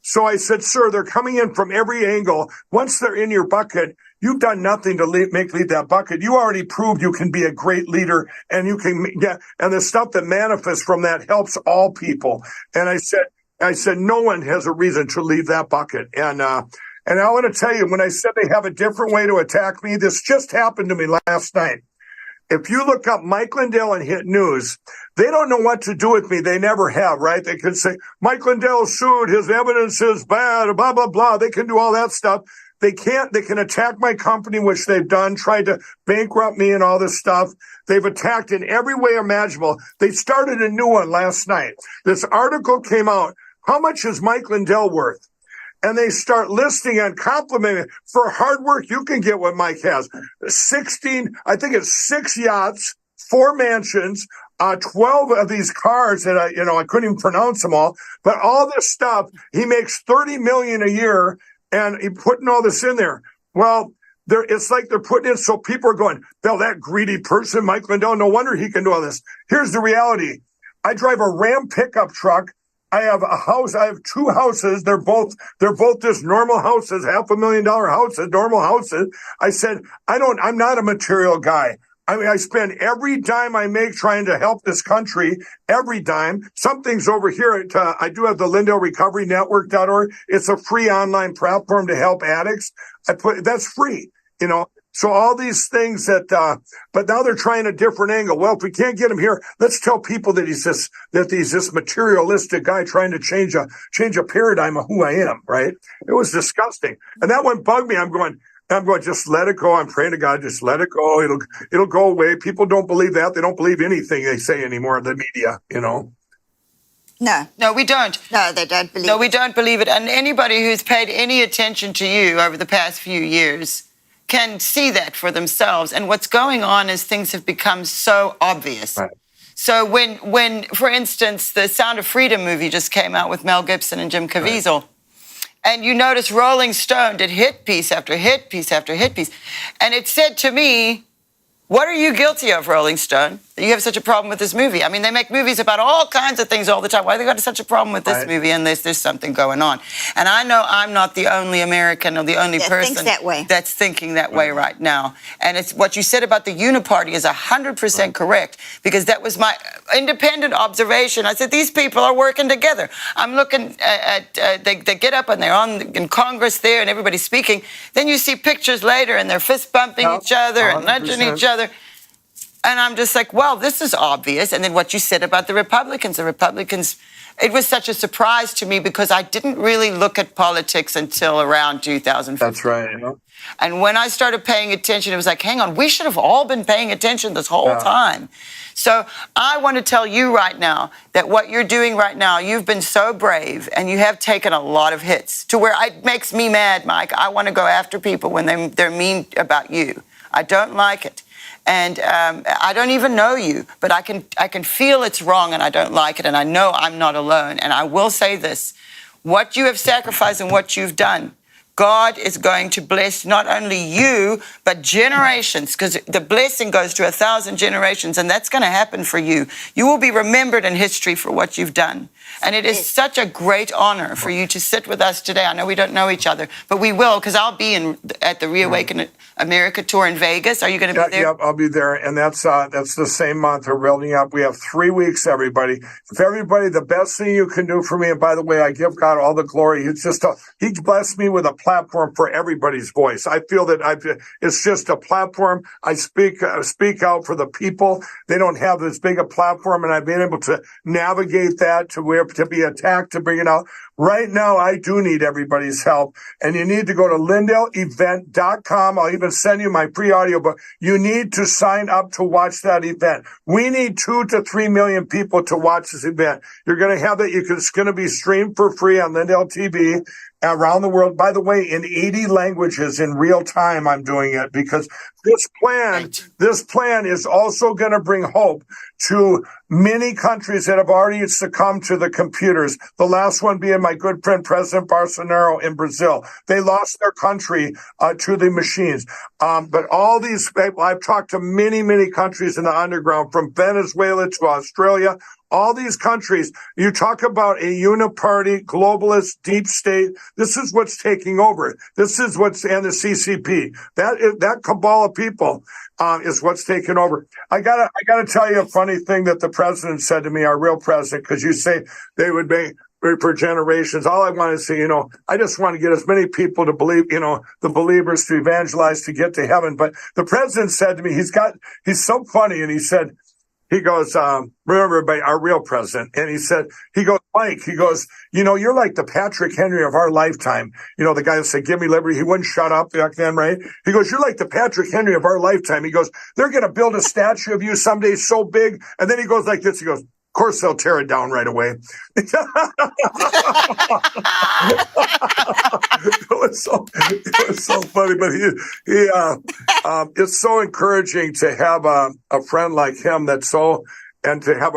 So I said, sir, they're coming in from every angle. Once they're in your bucket, you've done nothing to lead that bucket. You already proved you can be a great leader, and you can get, and the stuff that manifests from that helps all people. And I said, no one has a reason to leave that bucket. And I want to tell you, when I said they have a different way to attack me, this just happened to me last night. If you look up Mike Lindell and hit news, they don't know what to do with me. They never have, right? They can say, Mike Lindell sued, his evidence is bad, blah, blah, blah. They can do all that stuff. They can attack my company, which they've done, tried to bankrupt me and all this stuff. They've attacked in every way imaginable. They started a new one last night. This article came out. How much is Mike Lindell worth? And they start listing and complimenting. For hard work, you can get what Mike has. 16, I think it's 6 yachts, 4 mansions, 12 of these cars that I couldn't even pronounce them all. But all this stuff, he makes $30 million a year, and he putting all this in there. Well, it's like they're putting in, so people are going, well, that greedy person, Mike Lindell, no wonder he can do all this. Here's the reality. I drive a Ram pickup truck. I have a house. I have 2 houses. They're both just normal houses, $500,000 houses, normal houses. I said, I'm not a material guy. I mean, I spend every dime I make trying to help this country, every dime. Something's over here. I do have the Lindell Recovery Network.org. It's a free online platform to help addicts. That's free, you know. So all these things but now they're trying a different angle. Well, if we can't get him here, let's tell people that he's this materialistic guy trying to change a paradigm of who I am, right? It was disgusting. And that one bugged me. I'm going, just let it go. I'm praying to God, just let it go. It'll go away. People don't believe that. They don't believe anything they say anymore in the media, you know. No, we don't. No, they don't believe it. No, we don't believe it. And anybody who's paid any attention to you over the past few years can see that for themselves. And what's going on is things have become so obvious. Right. So when, for instance, the Sound of Freedom movie just came out with Mel Gibson and Jim Caviezel, right. And you notice Rolling Stone did hit piece after hit piece after hit piece. And it said to me, What are you guilty of, Rolling Stone, that you have such a problem with this movie? I mean, they make movies about all kinds of things all the time. Why they got such a problem with this movie? And there's something going on. And I know I'm not the only American or the only person that's thinking that way right now. And it's what you said about the uniparty is 100% correct, because that was my independent observation. I said, these people are working together. I'm looking at they get up and they're in Congress there and everybody's speaking. Then you see pictures later and they're fist bumping each other and nudging each other. And I'm just like, well, this is obvious. And then what you said about the Republicans, it was such a surprise to me because I didn't really look at politics until around 2015. That's right. And when I started paying attention, it was like, hang on, we should have all been paying attention this whole time. So I want to tell you right now that what you're doing right now, you've been so brave and you have taken a lot of hits to where it makes me mad, Mike. I want to go after people when they're mean about you. I don't like it. And I don't even know you, but I can feel it's wrong and I don't like it. And I know I'm not alone. And I will say this, what you have sacrificed and what you've done, God is going to bless not only you, but generations, because the blessing goes to 1,000 generations, and that's going to happen for you. You will be remembered in history for what you've done. And it is such a great honor for you to sit with us today. I know we don't know each other, but we will, because I'll be at the Reawaken America tour in Vegas. Are you going to be there? Yep, I'll be there. And that's the same month we're building up. We have 3 weeks, everybody. If everybody, the best thing you can do for me, and by the way, I give God all the glory. He blessed me with a platform for everybody's voice. I feel that it's just a platform. I speak out for the people. They don't have this big a platform, and I've been able to navigate that to be attacked, to bring it out. Right now, I do need everybody's help, and you need to go to LindellEvent.com. I'll even send you my free audio, but you need to sign up to watch that event. We need 2 to 3 million people to watch this event. You're going to have it. It's going to be streamed for free on Lindell TV around the world. By the way, in 80 languages in real time, I'm doing it because this plan is also going to bring hope to many countries that have already succumbed to the computers. The last one being my good friend, President Bolsonaro in Brazil. They lost their country to the machines. But all these people, I've talked to many, many countries in the underground, from Venezuela to Australia. All these countries, you talk about a uniparty, globalist, deep state. This is what's taking over. This is and the CCP. That cabal of people is what's taking over. I gotta tell you a funny thing that the president said to me, our real president, because you say they would be for generations. All I want to say, I just want to get as many people to believe, the believers to evangelize to get to heaven. But the president said to me, he's so funny, and he goes, remember, everybody, our real president. And he goes, Mike, you're like the Patrick Henry of our lifetime. The guy that said, give me liberty. He wouldn't shut up back then, right? He goes, you're like the Patrick Henry of our lifetime. He goes, they're going to build a statue of you someday so big. And then he goes like this. He goes, of course, they'll tear it down right away. It was so funny, but it's so encouraging to have a friend like him and to have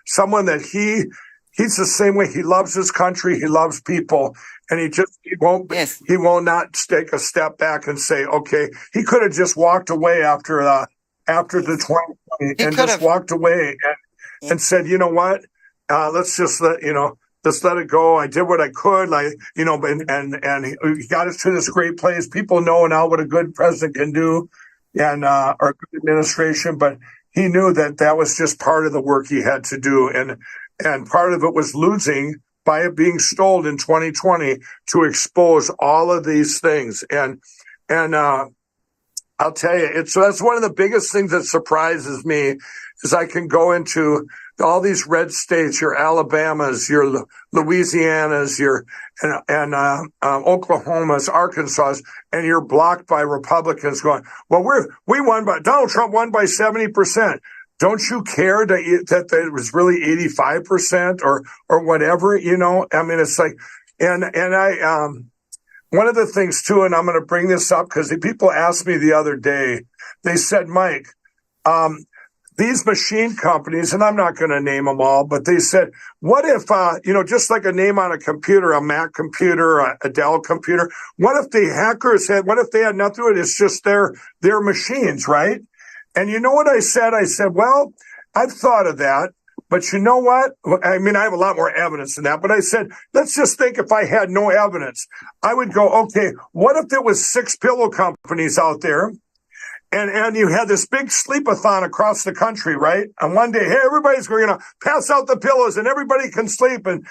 someone that he's the same way. He loves his country, he loves people, and he will not take a step back and say, okay. He could have just walked away after the 2020 and just walked away and said, you know what, let's just let it go. I did what I could, and he got us to this great place. People know now what a good president can do, and or good administration. But he knew that was just part of the work he had to do, and part of it was losing by it being stolen in 2020 to expose all of these things. And I'll tell you, that's one of the biggest things that surprises me, is I can go into all these red states, your Alabamas, your Louisianas, your Oklahomas, Arkansas, and you're blocked by Republicans going, well, Donald Trump won by 70%. Don't you care that it was really 85% or whatever, I mean, it's like, and I, one of the things too, and I'm going to bring this up because people asked me the other day, they said, Mike, these machine companies, and I'm not going to name them all, but they said, what if, just like a name on a computer, a Mac computer, a Dell computer, what if the hackers what if they had nothing to do with it? It's just their machines, right? And you know what I said? I said, well, I've thought of that. But you know what? I mean, I have a lot more evidence than that. But I said, let's just think if I had no evidence. I would go, okay, what if there was 6 pillow companies out there? And you had this big sleepathon across the country, right? And one day, hey, everybody's going to pass out the pillows and everybody can sleep and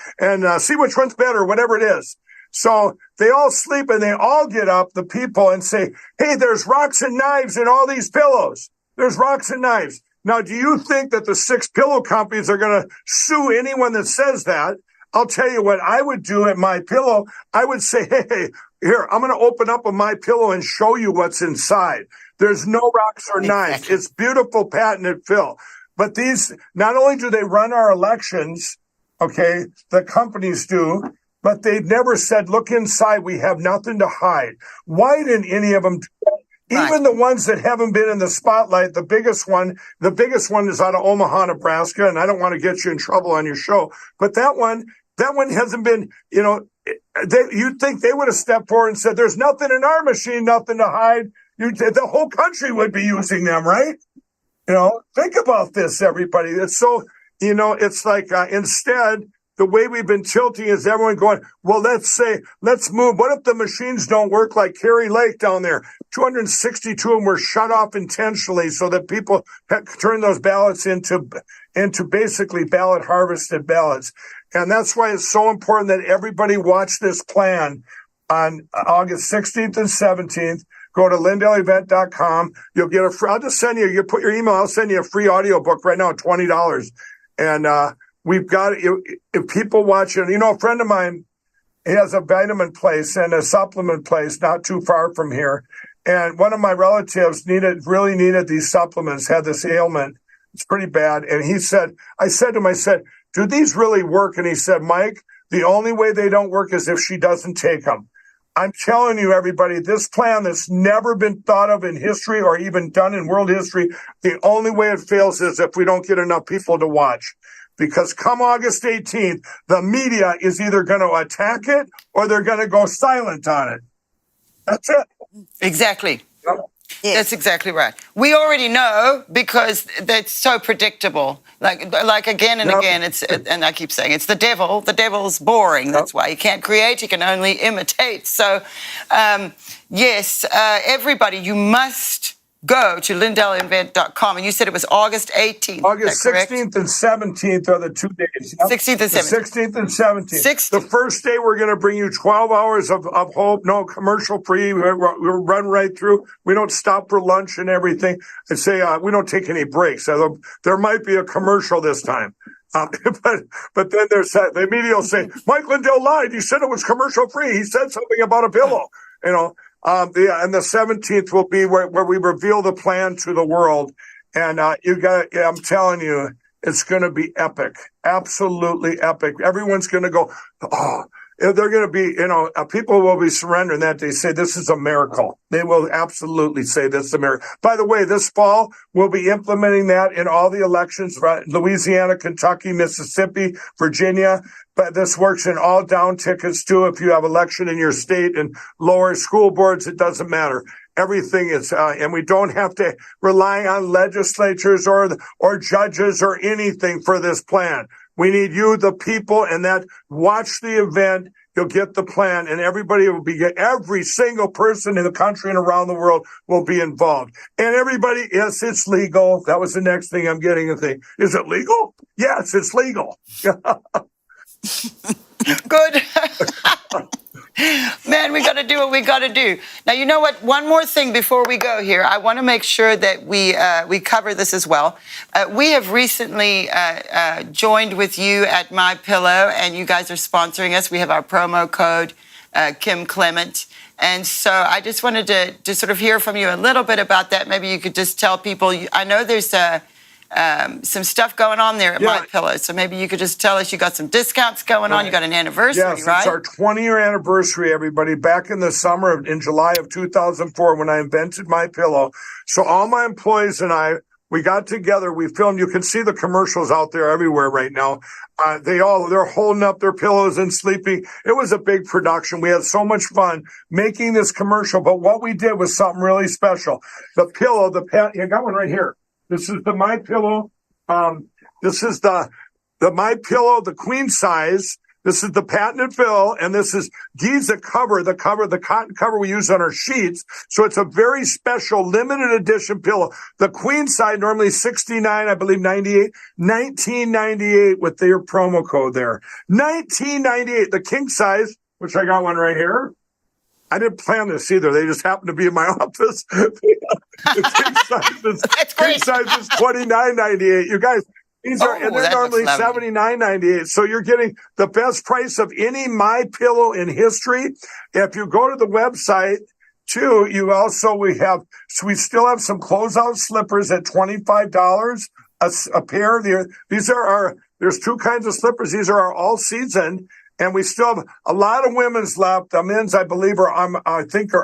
see which one's better, whatever it is. So they all sleep and they all get up, the people, and say, hey, there's rocks and knives in all these pillows. There's rocks and knives. Now, do you think that the 6 pillow companies are going to sue anyone that says that? I'll tell you what I would do at MyPillow. I would say, hey, here, I'm going to open up a MyPillow and show you what's inside. There's no rocks or knives. It's beautiful, patented fill. But these, not only do they run our elections, okay, the companies do, but they've never said, look inside, we have nothing to hide. Why didn't any of them do that? Even the ones that haven't been in the spotlight, the biggest one is out of Omaha, Nebraska, and I don't want to get you in trouble on your show, but that one hasn't been, you'd think they would have stepped forward and said, there's nothing in our machine, nothing to hide. The whole country would be using them, right? Think about this, everybody. It's so, it's like instead, the way we've been tilting is everyone going, well, let's move. What if the machines don't work like Carrie Lake down there? 262 of them were shut off intentionally so that people turn those ballots into basically ballot harvested ballots. And that's why it's so important that everybody watch this plan on August 16th and 17th. Go to lindellevent.com. You'll get I'll just send you put your email, I'll send you a free audiobook right now, $20. And, we've got, if people watch it, a friend of mine, he has a vitamin place and a supplement place not too far from here. And one of my relatives really needed these supplements, had this ailment. It's pretty bad. And I said to him, do these really work? And he said, Mike, the only way they don't work is if she doesn't take them. I'm telling you, everybody, this plan that's never been thought of in history or even done in world history, the only way it fails is if we don't get enough people to watch. Because come August 18th, the media is either going to attack it or they're going to go silent on it. That's it. Exactly. Yep. Yes. That's exactly right. We already know because that's so predictable. Like again and again, and I keep saying it's the devil. The devil's boring. That's why he can't create. He can only imitate. So, yes, everybody, you must go to lindellevent.com. And you said it was August 18th. August 16th and 17th are the 2 days. Yep. 16th and 17th. 16th and 17th. The first day, we're going to bring you 12 hours of hope, no commercial free. We'll run right through. We don't stop for lunch and everything. I say we don't take any breaks. There might be a commercial this time. But then the media will say, Mike Lindell lied. He said it was commercial free. He said something about a pillow, and the 17th will be where we reveal the plan to the world. And I'm telling you, it's going to be epic, absolutely epic. Everyone's going to go, oh, they're going to be, people will be surrendering that. They say this is a miracle. They will absolutely say this is a miracle. By the way, this fall, we'll be implementing that in all the elections, right? Louisiana, Kentucky, Mississippi, Virginia. But this works in all down tickets too. If you have election in your state and lower school boards, it doesn't matter. Everything is, and we don't have to rely on legislatures or judges or anything for this plan. We need you, the people, and that watch the event. You'll get the plan, and every single person in the country and around the world will be involved. And everybody, yes, it's legal. That was the next thing I'm getting a thing. Is it legal? Yes, it's legal. Good. Man, we got to do what we got to do. Now, you know what? One more thing before we go here. I want to make sure that we cover this as well. We have recently joined with you at MyPillow, and you guys are sponsoring us. We have our promo code, Kim Clement. And so I just wanted to sort of hear from you a little bit about that. Maybe you could just tell people. I know there's some stuff going on there at MyPillow. So maybe you could just tell us you got some discounts going on. You got an anniversary, right? Yes, it's our 20-year anniversary, everybody. Back in the summer, in July of 2004, when I invented MyPillow. So all my employees and I We got together. We filmed. You can see the commercials out there everywhere right now. They're holding up their pillows and sleeping. It was a big production. We had so much fun making this commercial. But what we did was something really special. The pillow, I got one right here. This is the MyPillow. This is the MyPillow, the queen size. This is the patented fill, and this is Giza cover, the cotton cover we use on our sheets. So it's a very special limited edition pillow. The queen side normally $69, I believe 98, $19.98 with their promo code there. $19.98. The king size, which I got one right here. I didn't plan this either. They just happened to be in my office. The king size is $29.98. You guys. These are, and they're normally $79.98. So you're getting the best price of any MyPillow in history. If you go to the website too, we still have some closeout slippers at $25 a pair. There's two kinds of slippers. These are our all season. And we still have a lot of women's left. The men's, I believe, are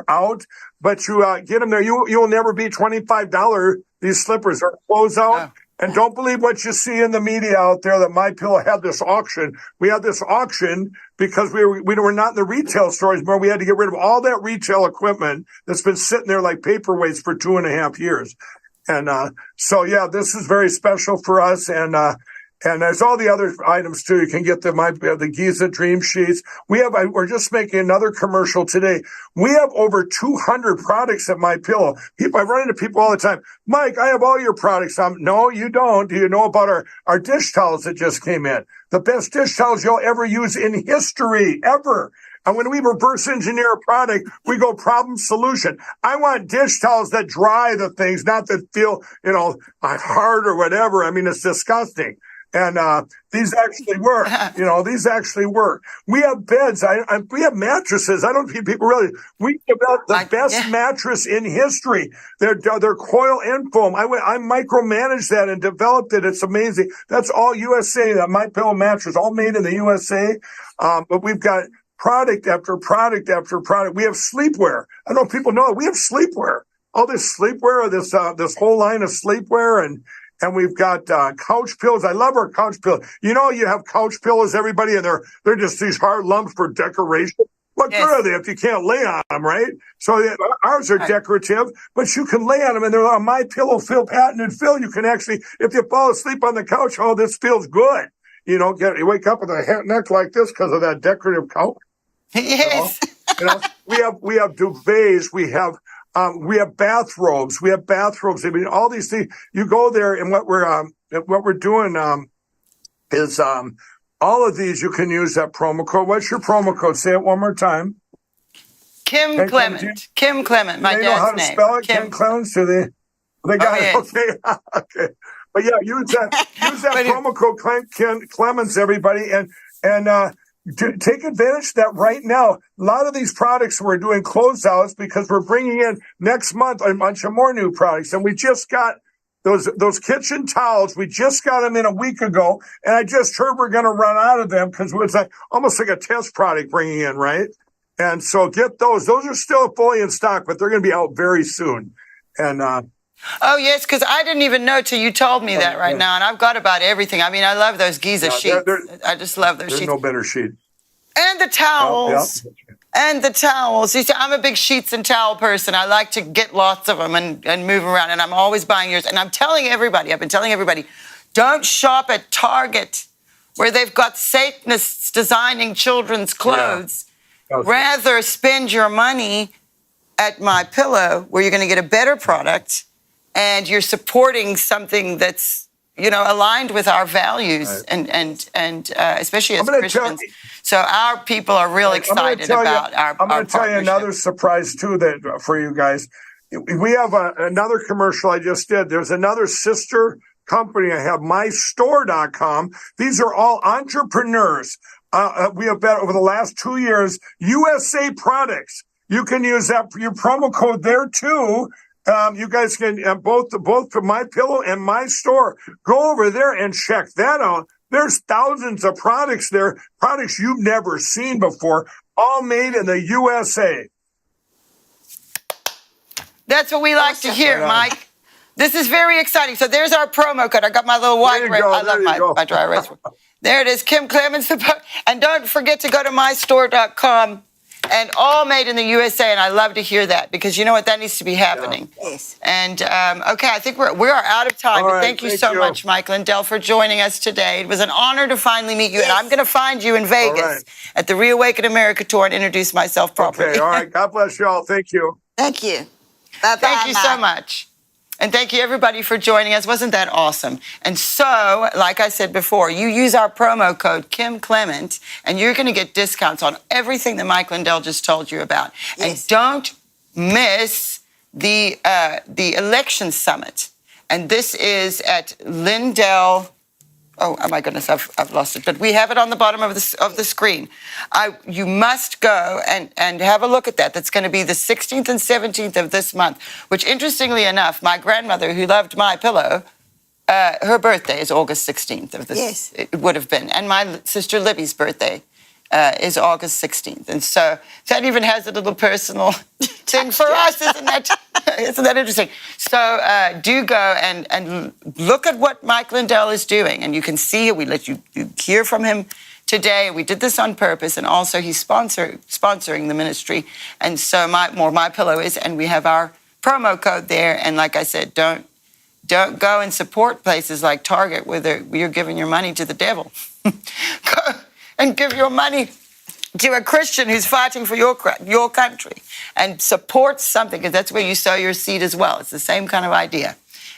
out. But you get them there. You'll never be $25. These slippers are closeout. Yeah. And don't believe what you see in the media out there that MyPillow had this auction. We had this auction because we were not in the retail stores anymore. We had to get rid of all that retail equipment that's been sitting there like paperweights for 2.5 years. And this is very special for us. And there's all the other items too. You can get the Giza Dream Sheets. We're just making another commercial today. We have over 200 products at MyPillow. I run into people all the time. Mike, I have all your products. No, you don't. Do you know about our dish towels that just came in? The best dish towels you'll ever use in history, ever. And when we reverse engineer a product, we go problem solution. I want dish towels that dry the things, not that feel, hard or whatever. I mean, it's disgusting. And these actually work. These actually work. We have beds. We have mattresses. I don't think people really. We developed the best mattress in history. They're coil and foam. I micromanaged that and developed it. It's amazing. That's all USA. That MyPillow mattress, all made in the USA. But we've got product after product after product. We have sleepwear. I don't know if people know it. We have sleepwear. All this sleepwear, this whole line of sleepwear and we've got couch pillows. I love our couch pillows. You have couch pillows, everybody, and they're just these hard lumps for decoration. What good are they if you can't lay on them, right? So ours are decorative, but you can lay on them, and they're a MyPillow fill, patented fill. You can actually, if you fall asleep on the couch, this feels good. You wake up with a neck like this because of that decorative couch. Yes. We have duvets. We have bathrobes. I mean, all these things. You go there, and what we're doing is all of these. You can use that promo code. What's your promo code? Say it one more time. Kim Clement. Kim Clement. My dad's name. They know how to spell it. Kim Clement. So they got it. Okay. Okay. But yeah, use that promo code Clements, everybody, and take advantage of that right now. A lot of these products we're doing closeouts because we're bringing in next month a bunch of more new products. And we just got those kitchen towels. We just got them in a week ago. And I just heard we're going to run out of them because it's almost like a test product bringing in, right? And so get those. Those are still fully in stock, but they're going to be out very soon. And, oh, yes, because I didn't even know till you told me that right now, and I've got about everything. I mean, I love those Giza sheets. I just love those sheets. There's no better sheet. And the towels. And the towels. You see, I'm a big sheets and towel person. I like to get lots of them and move around, and I'm always buying yours. And I've been telling everybody, don't shop at Target where they've got Satanists designing children's clothes. Yeah. Rather spend your money at MyPillow where you're going to get a better product. And you're supporting something that's, aligned with our values, right. and especially as Christians. So our people are real excited about our partnership. I'm going to tell you another surprise too that for you guys. We have another commercial I just did. There's another sister company. I have mystore.com. These are all entrepreneurs. We have bet over the last 2 years USA products. You can use your promo code there too. You guys can both for MyPillow and My Store. Go over there and check that out. There's thousands of products there, products you've never seen before, all made in the USA. That's what we like to hear, Mike. This is very exciting. So there's our promo code. I got my little white eraser. I love my dry erase. There it is, Kim Clement. And don't forget to go to mystore.com. And all made in the USA, and I love to hear that because you know what, that needs to be happening. Yeah. Yes. And okay, I think we are out of time. All But right, thank you so much, Mike Lindell, for joining us today. It was an honor to finally meet you, and I'm going to find you in Vegas at the Reawaken America tour and introduce myself properly. Okay, all right. God bless you all. Thank you. Thank you. Bye-bye. Thank you so much. And thank you, everybody, for joining us. Wasn't that awesome? And so, like I said before, you use our promo code, Kim Clement, and you're going to get discounts on everything that Mike Lindell just told you about. Yes. And don't miss the election summit. And this is at Lindell. Oh, my goodness, I've lost it. But we have it on the bottom of the screen. You must go and have a look at that. That's going to be the 16th and 17th of this month, which, interestingly enough, my grandmother, who loved MyPillow, her birthday is August 16th of this. Yes. It would have been. And my sister Libby's birthday is August 16th. And so that even has a little personal thing for us, isn't that interesting? So do go and look at what Mike Lindell is doing. And you can see it. We let you hear from him today. We did this on purpose. And also he's sponsoring the ministry. And so MyPillow is, and we have our promo code there. And like I said, don't go and support places like Target where you're giving your money to the devil. Go and give your money to a Christian who's fighting for your country and support something, because that's where you sow your seed as well. It's the same kind of idea.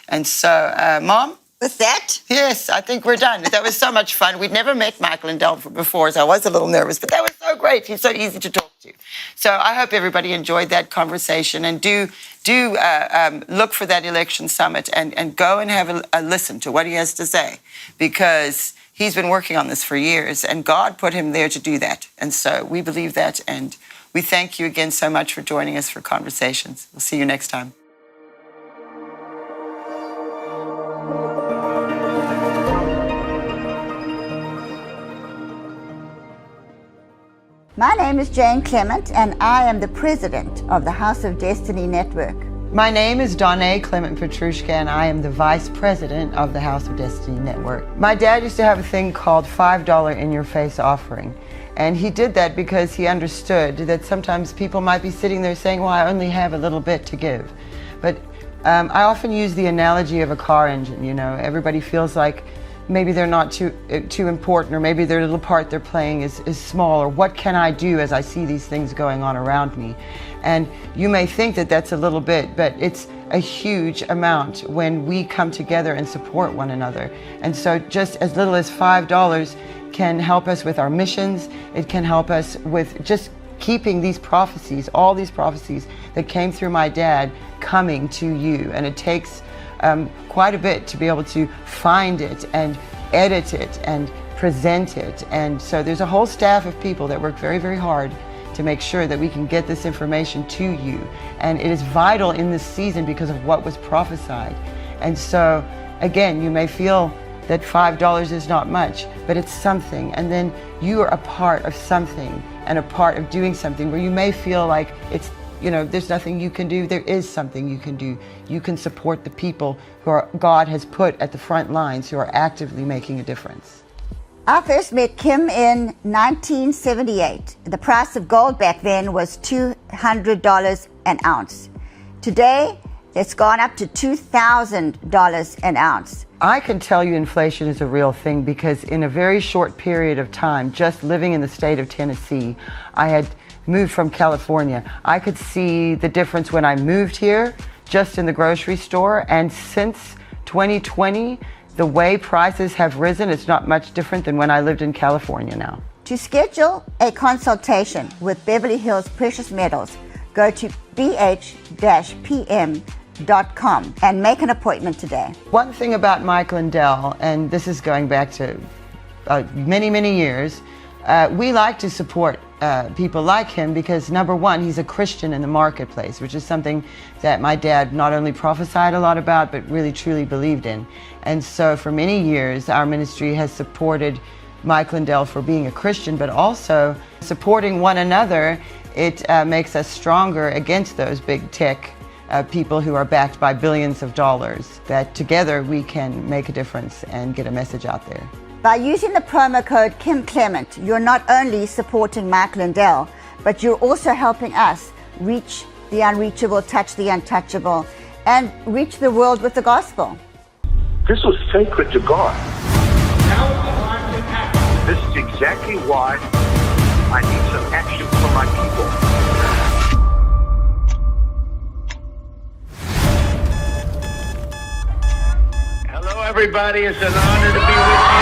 And so, Mom? With that? Yes, I think we're done. That was so much fun. We'd never met Mike Lindell before, so I was a little nervous, but that was so great. He's so easy to talk to. So I hope everybody enjoyed that conversation, and do look for that election summit and go and have a listen to what he has to say, because he's been working on this for years, and God put him there to do that. And so we believe that, and we thank you again so much for joining us for Conversations. We'll see you next time. My name is Jane Clement, and I am the president of the House of Destiny Network. My name is Donné Clement Petrushka, and I am the vice president of the House of Destiny Network. My dad used to have a thing called $5 in your face offering. And he did that because he understood that sometimes people might be sitting there saying, well, I only have a little bit to give. But I often use the analogy of a car engine. You know, everybody feels like maybe they're not too important, or maybe their little part they're playing is small, or what can I do as I see these things going on around me? And you may think that that's a little bit, but it's a huge amount when we come together and support one another. And so just as little as $5 can help us with our missions. It can help us with just keeping these prophecies, all these prophecies that came through my dad, coming to you. And it takes quite a bit to be able to find it and edit it and present it. And so there's a whole staff of people that work very, very hard to make sure that we can get this information to you. And it is vital in this season because of what was prophesied. And so, again, you may feel that $5 is not much, but it's something. And then you are a part of something and a part of doing something where you may feel like it's, you know, there's nothing you can do. There is something you can do. You can support the people who God has put at the front lines, who are actively making a difference. I first met Kim in 1978. The price of gold back then was $200 an ounce. Today, it's gone up to $2,000 an ounce. I can tell you inflation is a real thing because in a very short period of time, just living in the state of Tennessee, I had moved from California. I could see the difference when I moved here, just in the grocery store, and since 2020, the way prices have risen, it's not much different than when I lived in California now. To schedule a consultation with Beverly Hills Precious Metals, go to bh-pm.com and make an appointment today. One thing about Mike Lindell, and this is going back to many, many years, we like to support people like him because, number one, he's a Christian in the marketplace, which is something that my dad not only prophesied a lot about, but really truly believed in. And so for many years, our ministry has supported Mike Lindell for being a Christian, but also supporting one another. It makes us stronger against those big tech people who are backed by billions of dollars, that together we can make a difference and get a message out there. By using the promo code Kim Clement, you're not only supporting Mike Lindell, but you're also helping us reach the unreachable, touch the untouchable, and reach the world with the gospel. This was sacred to God. Now it's time to act. This is exactly why I need some action from my people. Hello, everybody. It's an honor to be with you.